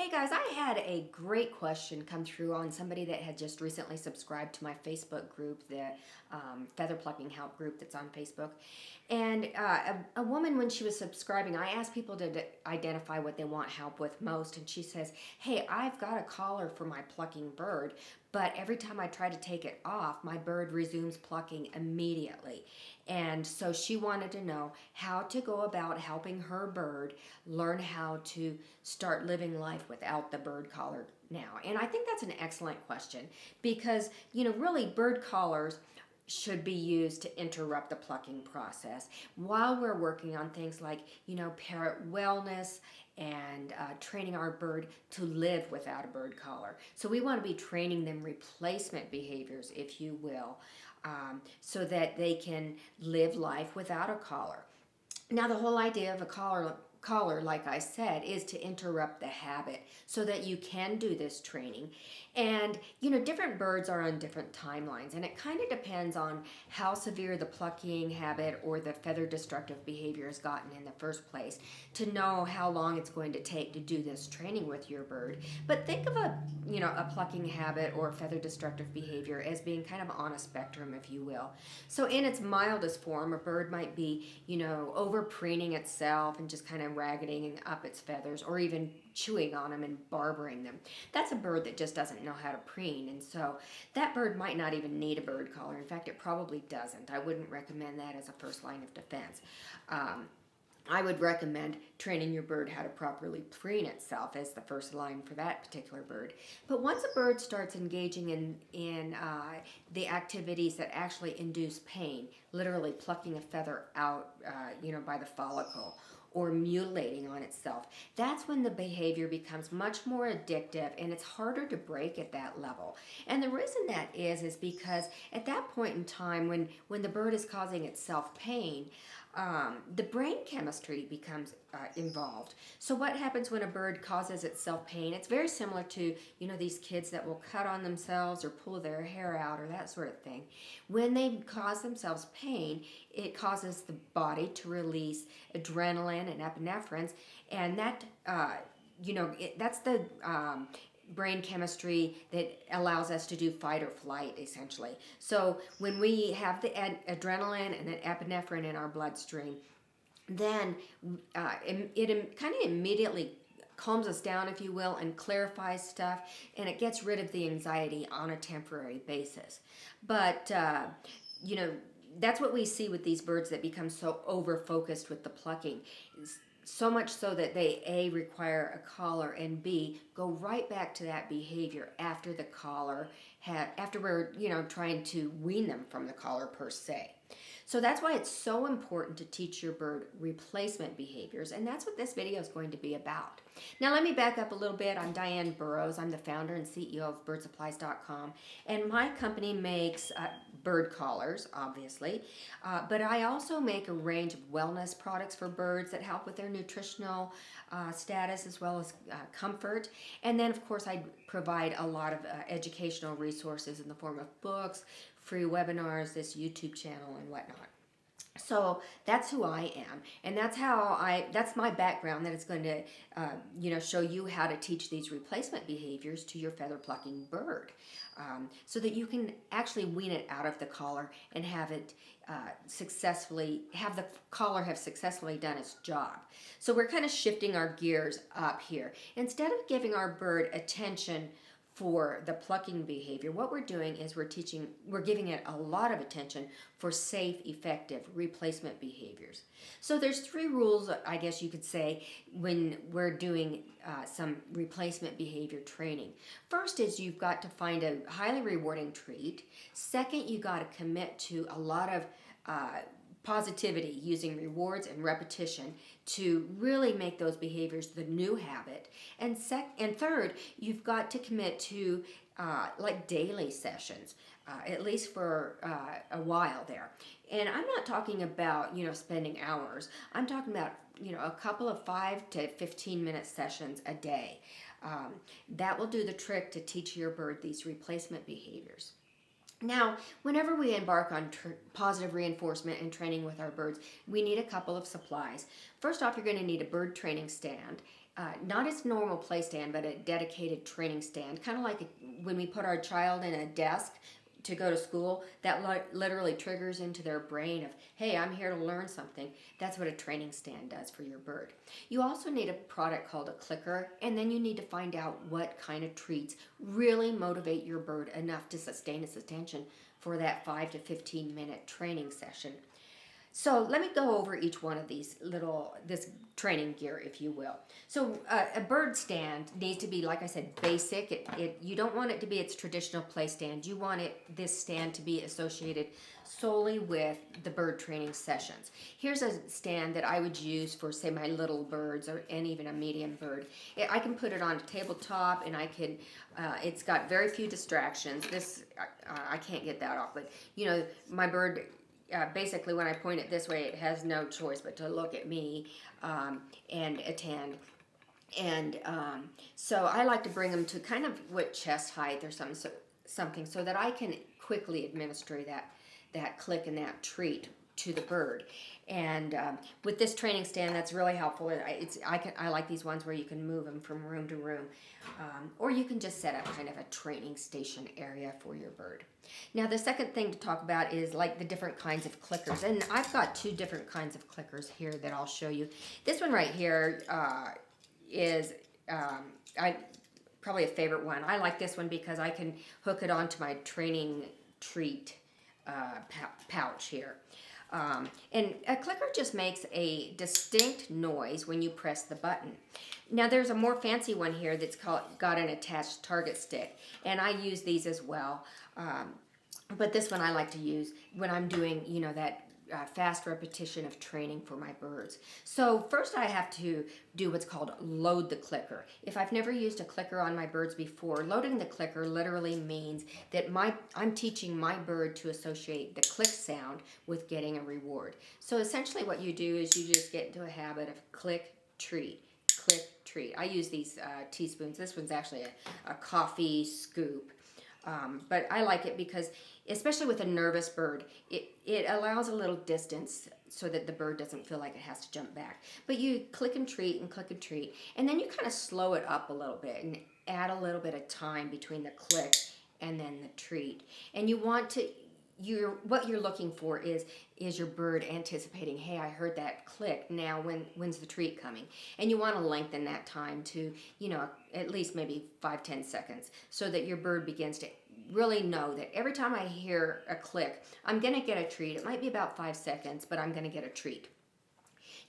Hey guys, I had a great question come through on somebody that had just recently subscribed to my Facebook group, the Feather Plucking Help group that's on Facebook. And a woman, when she was subscribing, I asked people to identify what they want help with most. And she says, hey, I've got a collar for my plucking bird, but every time I try to take it off, my bird resumes plucking immediately. And so she wanted to know how to go about helping her bird learn how to start living life without the bird collar now. And I think that's an excellent question because, really bird collars should be used to interrupt the plucking process while we're working on things like, parrot wellness and training our bird to live without a bird collar. So we want to be training them replacement behaviors, if you will, so that they can live life without a collar. Now, the whole idea of a collar, like I said, is to interrupt the habit so that you can do this training. And, different birds are on different timelines, and it kind of depends on how severe the plucking habit or the feather destructive behavior has gotten in the first place to know how long it's going to take to do this training with your bird. But think of a plucking habit or feather destructive behavior as being kind of on a spectrum, if you will. So in its mildest form, a bird might be, over preening itself and just kind of raggeting up its feathers, or even chewing on them and barbering them. That's a bird that just doesn't know how to preen, and so that bird might not even need a bird collar. In fact, it probably doesn't. I wouldn't recommend that as a first line of defense. I would recommend training your bird how to properly preen itself as the first line for that particular bird. But once a bird starts engaging in the activities that actually induce pain, literally plucking a feather out, by the follicle, or mutilating on itself, that's when the behavior becomes much more addictive, and it's harder to break at that level. And the reason that is because at that point in time when the bird is causing itself pain, the brain chemistry becomes involved. So what happens when a bird causes itself pain? It's very similar to, these kids that will cut on themselves or pull their hair out or that sort of thing. When they cause themselves pain, it causes the body to release adrenaline and epinephrines, and that, that's the brain chemistry that allows us to do fight or flight, essentially. So when we have the adrenaline and the epinephrine in our bloodstream, then it kind of immediately calms us down, if you will, and clarifies stuff, and it gets rid of the anxiety on a temporary basis. But, that's what we see with these birds that become so over-focused with the plucking. So much so that they, A, require a collar, and B, go right back to that behavior after the collar, after we're, trying to wean them from the collar per se. So that's why it's so important to teach your bird replacement behaviors, and that's what this video is going to be about. Now let me back up a little bit. I'm Diane Burrows. I'm the founder and CEO of BirdSupplies.com, and my company makes bird collars, obviously, but I also make a range of wellness products for birds that help with their nutritional status as well as comfort. And then, of course, I provide a lot of educational resources in the form of books, free webinars, this YouTube channel, and whatnot. So that's who I am, and that's my background, that it's going to, show you how to teach these replacement behaviors to your feather plucking bird, so that you can actually wean it out of the collar and have it have the collar have successfully done its job. So we're kind of shifting our gears up here. Instead of giving our bird attention for the plucking behavior, what we're doing is we're giving it a lot of attention for safe, effective replacement behaviors. So there's 3 rules, I guess you could say, when we're doing some replacement behavior training. First is you've got to find a highly rewarding treat. Second, you got to commit to a lot of positivity, using rewards and repetition to really make those behaviors the new habit. And third, you've got to commit to like daily sessions, at least for a while there. And I'm not talking about, spending hours. I'm talking about, a couple of 5 to 15 minute sessions a day. That will do the trick to teach your bird these replacement behaviors. Now, whenever we embark on positive reinforcement and training with our birds, we need a couple of supplies. First off, you're going to need a bird training stand, not its normal play stand, but a dedicated training stand, kind of like when we put our child in a desk to go to school, that literally triggers into their brain of, hey, I'm here to learn something. That's what a training stand does for your bird. You also need a product called a clicker, and then you need to find out what kind of treats really motivate your bird enough to sustain its attention for that 5 to 15 minute training session. So let me go over each one of these this training gear, if you will. So a bird stand needs to be, like I said, basic. You don't want it to be its traditional play stand. You want this stand to be associated solely with the bird training sessions. Here's a stand that I would use for, say, my little birds and even a medium bird. I can put it on a tabletop, and it's got very few distractions. I can't get that off, but my bird, basically, when I point it this way, it has no choice but to look at me and attend. And so I like to bring them to kind of chest height or something, so that I can quickly administer that click and that treat to the bird. And with this training stand, that's really helpful. I like these ones where you can move them from room to room, or you can just set up kind of a training station area for your bird. Now, the second thing to talk about is like the different kinds of clickers, and I've got 2 different kinds of clickers here that I'll show you. This one right here is probably a favorite one. I like this one because I can hook it onto my training treat pouch here. And a clicker just makes a distinct noise when you press the button. Now, there's a more fancy one here that's got an attached target stick, and I use these as well. But this one I like to use when I'm doing, that fast repetition of training for my birds. So first I have to do what's called load the clicker. If I've never used a clicker on my birds before, loading the clicker literally means that I'm teaching my bird to associate the click sound with getting a reward. So essentially what you do is you just get into a habit of click, treat, click, treat. I use these teaspoons. This one's actually a coffee scoop. But I like it because, especially with a nervous bird, it allows a little distance so that the bird doesn't feel like it has to jump back. But you click and treat, and then you kind of slow it up a little bit and add a little bit of time between the click and then the treat. And what you're looking for is your bird anticipating, hey, I heard that click, now when's the treat coming? And you want to lengthen that time to, at least maybe 5-10 seconds, so that your bird begins to really know that every time I hear a click, I'm going to get a treat. It might be about 5 seconds, but I'm going to get a treat.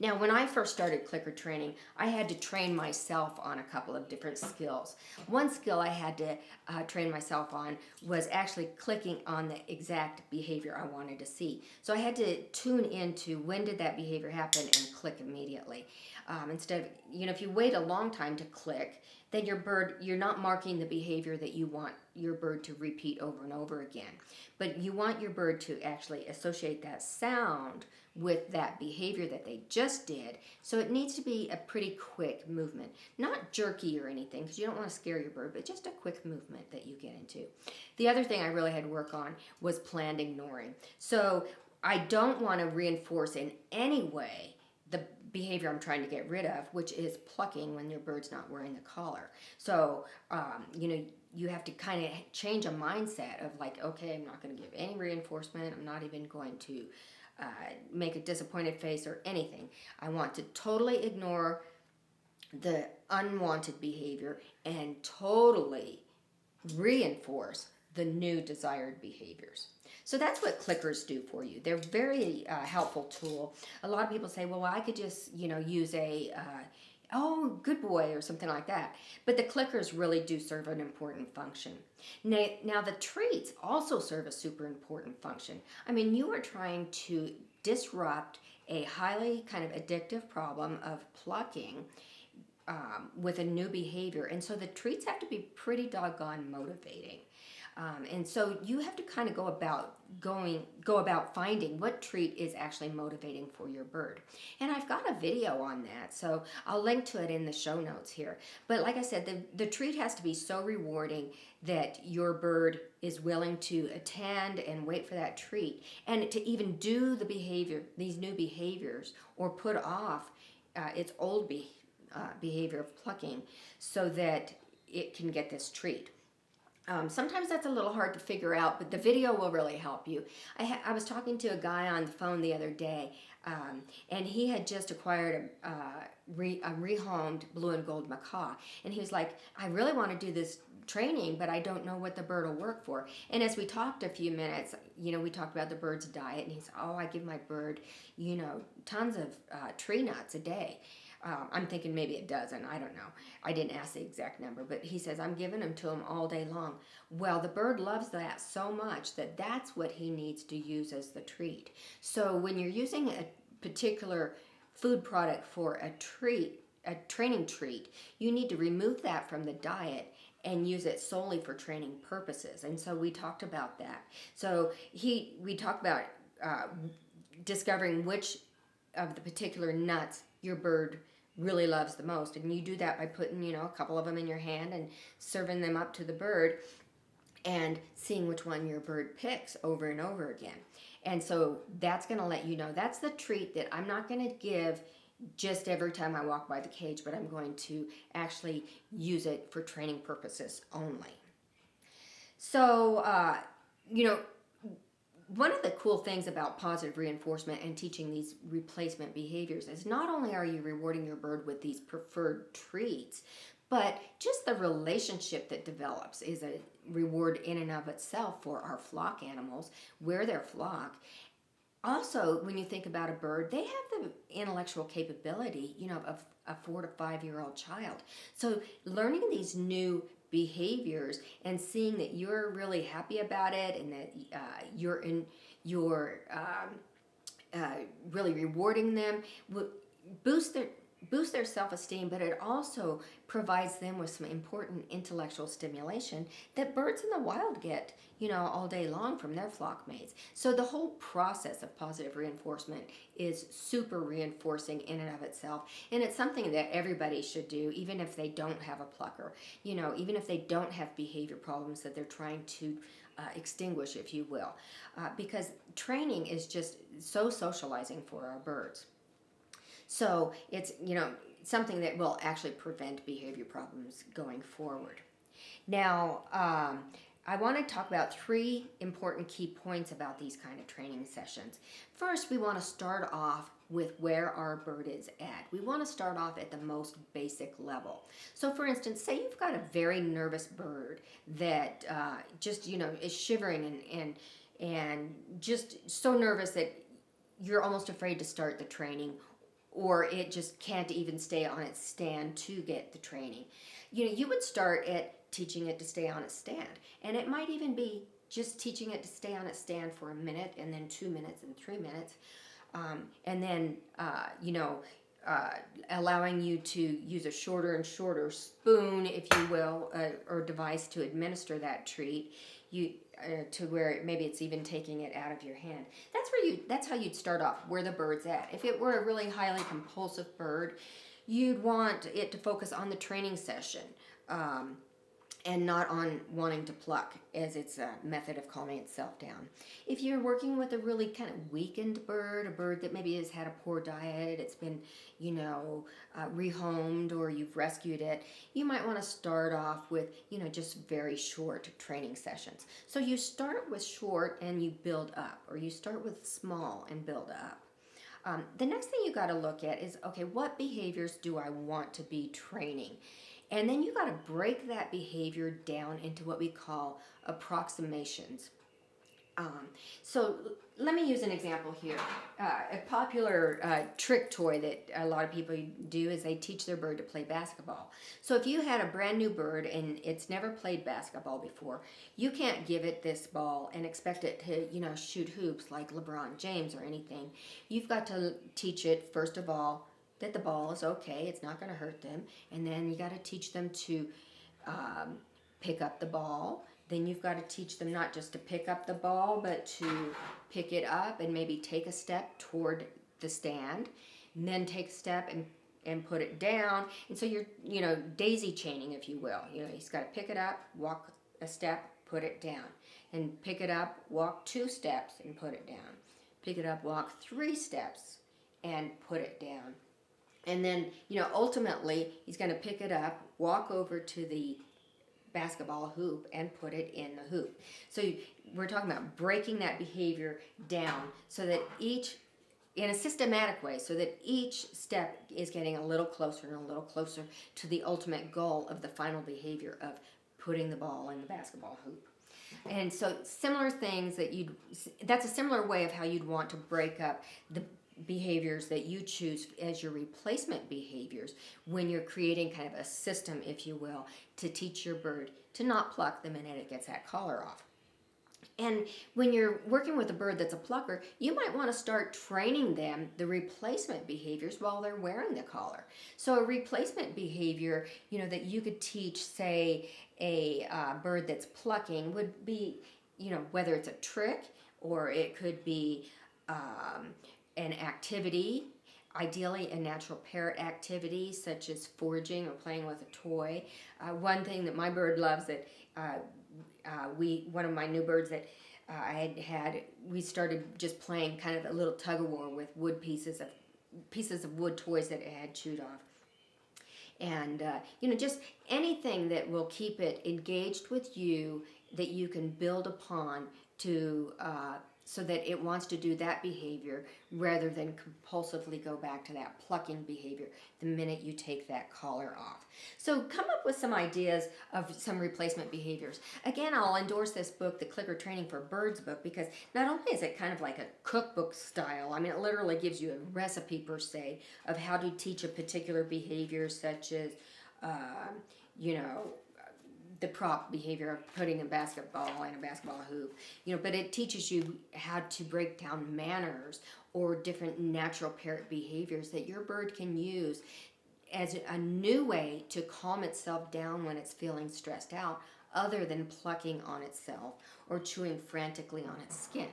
Now, when I first started clicker training, I had to train myself on a couple of different skills. One skill I had to train myself on was actually clicking on the exact behavior I wanted to see. So I had to tune into when did that behavior happen and click immediately. Instead of, if you wait a long time to click, then you're not marking the behavior that you want your bird to repeat over and over again. But you want your bird to actually associate that sound with that behavior that they just did. So it needs to be a pretty quick movement. Not jerky or anything, because you don't want to scare your bird, but just a quick movement that you get into. The other thing I really had to work on was planned ignoring. So I don't want to reinforce in any way the behavior I'm trying to get rid of, which is plucking when your bird's not wearing the collar. So, you have to kind of change a mindset of like, okay, I'm not going to give any reinforcement. I'm not even going to make a disappointed face or anything. I want to totally ignore the unwanted behavior and totally reinforce the new desired behaviors. So that's what clickers do for you. They're very helpful tool. A lot of people say, well, I could just, use a, oh, good boy, or something like that. But the clickers really do serve an important function. Now the treats also serve a super important function. I mean, you are trying to disrupt a highly kind of addictive problem of plucking with a new behavior. And so the treats have to be pretty doggone motivating. And so you have to kind of go about finding what treat is actually motivating for your bird. And I've got a video on that, so I'll link to it in the show notes here. But like I said, the treat has to be so rewarding that your bird is willing to attend and wait for that treat, and to even do these new behaviors, or put off its old behavior of plucking so that it can get this treat. Sometimes that's a little hard to figure out, but the video will really help you. I was talking to a guy on the phone the other day, and he had just acquired a rehomed blue and gold macaw, and he was like, I really want to do this training, but I don't know what the bird will work for. And as we talked a few minutes, we talked about the bird's diet, and he said, oh, I give my bird, tons of tree nuts a day. I'm thinking maybe it doesn't. I don't know. I didn't ask the exact number, but he says, I'm giving them to him all day long. Well, the bird loves that so much that that's what he needs to use as the treat. So when you're using a particular food product for a training treat, you need to remove that from the diet and use it solely for training purposes. And so we talked about that. So we talked about discovering which of the particular nuts your bird really loves the most, and you do that by putting a couple of them in your hand and serving them up to the bird and seeing which one your bird picks over and over again. And so that's going to let you know that's the treat that I'm not going to give just every time I walk by the cage, but I'm going to actually use it for training purposes only. So one of the cool things about positive reinforcement and teaching these replacement behaviors is not only are you rewarding your bird with these preferred treats, but just the relationship that develops is a reward in and of itself for our flock animals, where they're flock. Also, when you think about a bird, they have the intellectual capability, of a 4 to 5 year old child. So learning these new behaviors and seeing that you're really happy about it and that you're really rewarding them will boost their self-esteem, but it also provides them with some important intellectual stimulation that birds in the wild get, all day long from their flock mates. So the whole process of positive reinforcement is super reinforcing in and of itself, and it's something that everybody should do, even if they don't have a plucker, even if they don't have behavior problems that they're trying to extinguish, if you will, because training is just so socializing for our birds. So it's, something that will actually prevent behavior problems going forward. Now, I want to talk about 3 important key points about these kind of training sessions. First, we want to start off with where our bird is at. We want to start off at the most basic level. So for instance, say you've got a very nervous bird that just, is shivering and just so nervous that you're almost afraid to start the training, or it just can't even stay on its stand to get the training. You would start at teaching it to stay on its stand. And it might even be just teaching it to stay on its stand for a minute, and then 2 minutes and 3 minutes. And then, allowing you to use a shorter and shorter spoon, if you will, or device to administer that treat, to where maybe it's even taking it out of your hand. That's how you'd start off, where the bird's at. If it were a really highly compulsive bird, you'd want it to focus on the training session, and not on wanting to pluck as it's a method of calming itself down. If you're working with a really kind of weakened bird, a bird that maybe has had a poor diet, it's been, rehomed, or you've rescued it, you might want to start off with, just very short training sessions. So you start with short and you build up, or you start with small and build up. The next thing you got to look at is, okay, what behaviors do I want to be training? And then you got to break that behavior down into what we call approximations. So let me use an example here. A popular trick toy that a lot of people do is they teach their bird to play basketball. So if you had a brand new bird and it's never played basketball before, you can't give it this ball and expect it to, shoot hoops like LeBron James or anything. You've got to teach it, first of all, that the ball is okay, it's not going to hurt them, and then you got to teach them to pick up the ball. Then you've got to teach them not just to pick up the ball, but to pick it up and maybe take a step toward the stand, and then take a step and put it down. And so you're, daisy chaining, if you will. He's got to pick it up, walk a step, put it down, and pick it up, walk 2 steps and put it down. Pick it up, walk 3 steps and put it down. And then, ultimately, he's going to pick it up, walk over to the basketball hoop, and put it in the hoop. So we're talking about breaking that behavior down so that in a systematic way, so that each step is getting a little closer and a little closer to the ultimate goal of the final behavior of putting the ball in the basketball hoop. And so similar things that's a similar way of how you'd want to break up the behaviors that you choose as your replacement behaviors when you're creating kind of a system, if you will, to teach your bird to not pluck the minute it gets that collar off. And when you're working with a bird that's a plucker, you might want to start training them the replacement behaviors while they're wearing the collar. So a replacement behavior, that you could teach, say, a bird that's plucking would be, whether it's a trick or it could be an activity, ideally a natural parrot activity such as foraging or playing with a toy. One thing that my bird loves that one of my new birds that I had, we started just playing kind of a little tug of war with pieces of wood toys that it had chewed off. And, just anything that will keep it engaged with you that you can build upon to so that it wants to do that behavior rather than compulsively go back to that plucking behavior the minute you take that collar off. So come up with some ideas of some replacement behaviors. Again, I'll endorse this book, The Clicker Training for Birds book, because not only is it kind of like a cookbook style, I mean, it literally gives you a recipe per se of how to teach a particular behavior such as, the prop behavior of putting a basketball in a basketball hoop, but it teaches you how to break down manners or different natural parrot behaviors that your bird can use as a new way to calm itself down when it's feeling stressed out, other than plucking on itself or chewing frantically on its skin.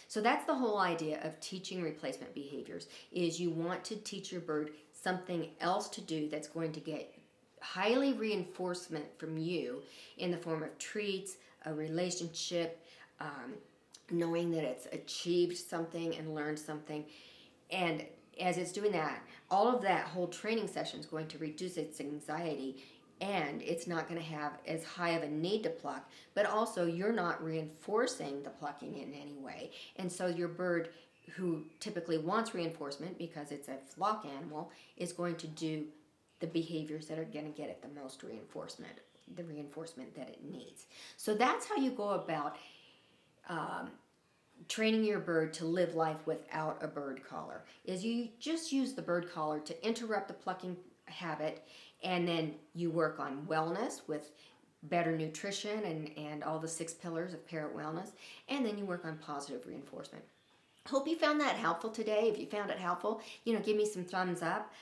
So that's the whole idea of teaching replacement behaviors, is you want to teach your bird something else to do that's going to get highly reinforcement from you in the form of treats, a relationship, knowing that it's achieved something and learned something. And as it's doing that, all of that whole training session is going to reduce its anxiety, and it's not going to have as high of a need to pluck, but also you're not reinforcing the plucking in any way. And so your bird, who typically wants reinforcement because it's a flock animal, is going to do the behaviors that are going to get it the most reinforcement, the reinforcement that it needs. So that's how you go about training your bird to live life without a bird collar, is you just use the bird collar to interrupt the plucking habit, and then you work on wellness with better nutrition and all the 6 pillars of parrot wellness, and then you work on positive reinforcement. Hope you found that helpful today. If you found it helpful, give me some thumbs up.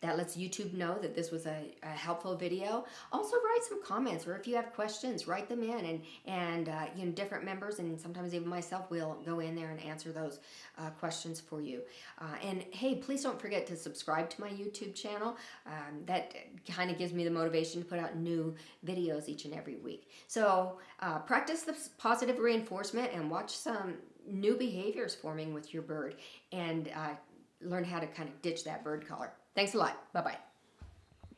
That lets YouTube know that this was a helpful video. Also, write some comments, or if you have questions, write them in, and different members and sometimes even myself will go in there and answer those questions for you. And hey, please don't forget to subscribe to my YouTube channel. That kind of gives me the motivation to put out new videos each and every week. So practice the positive reinforcement and watch some new behaviors forming with your bird, and learn how to kind of ditch that bird collar. Thanks a lot. Bye-bye.